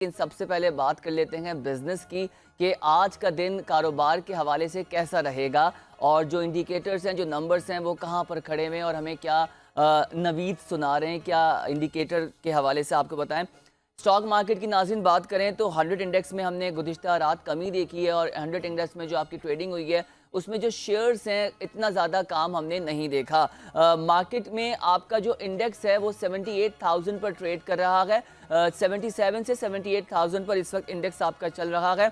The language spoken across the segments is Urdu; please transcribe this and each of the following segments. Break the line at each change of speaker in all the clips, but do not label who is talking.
لیکن سب سے پہلے بات کر لیتے ہیں بزنس کی کہ آج کا دن کاروبار کے حوالے سے کیسا رہے گا اور جو انڈیکیٹرز ہیں جو نمبرز ہیں وہ کہاں پر کھڑے ہوئے ہیں اور ہمیں کیا نوید سنا رہے ہیں کیا انڈیکیٹر کے حوالے سے آپ کو بتائیں. سٹاک مارکیٹ کی ناظرین بات کریں تو 100 انڈیکس میں ہم نے گزشتہ رات کمی دیکھی ہے اور 100 انڈیکس میں جو آپ کی ٹریڈنگ ہوئی ہے اس میں جو شیئرز ہیں اتنا زیادہ کام ہم نے نہیں دیکھا. مارکیٹ میں آپ کا جو انڈیکس ہے وہ 78,000 پر ٹریڈ کر رہا ہے. 77 سے 78,000 پر اس وقت انڈیکس آپ کا چل رہا ہے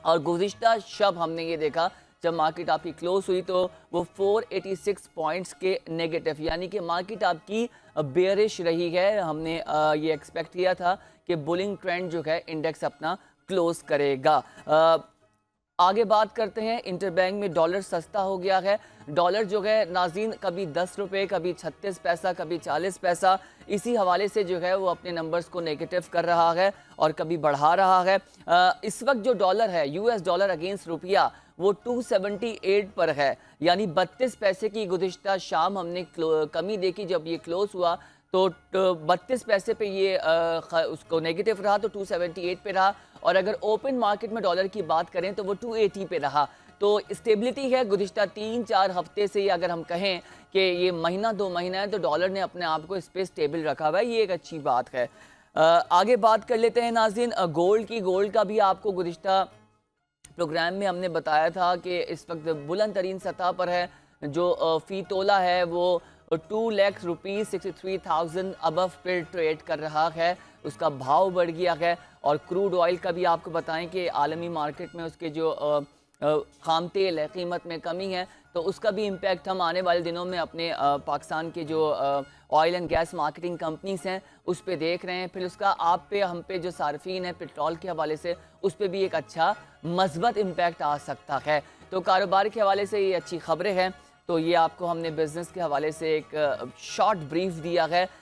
اور گزشتہ شب ہم نے یہ دیکھا جب مارکیٹ آپ کی کلوز ہوئی تو وہ 486 پوائنٹس کے نیگیٹو یعنی کہ مارکیٹ آپ کی بیئرش رہی ہے. ہم نے یہ ایکسپیکٹ کیا تھا کہ بولنگ ٹرینڈ جو ہے انڈیکس اپنا کلوز کرے گا. آگے بات کرتے ہیں انٹر بینک میں ڈالر سستا ہو گیا ہے. ڈالر جو ہے ناظرین کبھی 10 روپے کبھی 36 پیسہ کبھی 40 پیسہ اسی حوالے سے جو ہے وہ اپنے نمبرز کو نیگیٹو کر رہا ہے اور کبھی بڑھا رہا ہے. اس وقت جو ڈالر ہے US ڈالر اگینسٹ روپیہ وہ 278 پر ہے یعنی 32 پیسے کی گزشتہ شام ہم نے کمی دیکھی. جب یہ کلوز ہوا تو 32 پیسے پہ یہ اس کو نیگیٹو رہا تو 278 پہ رہا اور اگر اوپن مارکیٹ میں ڈالر کی بات کریں تو وہ 280 پہ رہا. تو اسٹیبلٹی ہے گزشتہ 3-4 ہفتے سے اگر ہم کہیں کہ یہ مہینہ 2 مہینہ ہے تو ڈالر نے اپنے آپ کو اس پہ اسٹیبل رکھا ہوا ہے. یہ ایک اچھی بات ہے. آگے بات کر لیتے ہیں ناظرین گولڈ کی. گولڈ کا بھی آپ کو گزشتہ پروگرام میں ہم نے بتایا تھا کہ اس وقت بلند ترین سطح پر ہے. جو فی تولہ ہے وہ 2,63,000 ابو پر ٹریڈ کر رہا ہے. اس کا بھاؤ بڑھ گیا ہے اور کروڈ آئل کا بھی آپ کو بتائیں کہ عالمی مارکیٹ میں اس کے جو خام تیل ہے قیمت میں کمی ہے تو اس کا بھی امپیکٹ ہم آنے والے دنوں میں اپنے پاکستان کے جو oil and gas marketing companies ہیں اس پہ دیکھ رہے ہیں. پھر اس کا آپ پہ ہم پہ جو صارفین ہیں پیٹرول کے حوالے سے اس پہ بھی ایک اچھا مثبت امپیکٹ آ سکتا ہے. تو کاروبار کے حوالے سے یہ اچھی خبریں ہیں. تو یہ آپ کو ہم نے بزنس کے حوالے سے ایک شارٹ بریف دیا ہے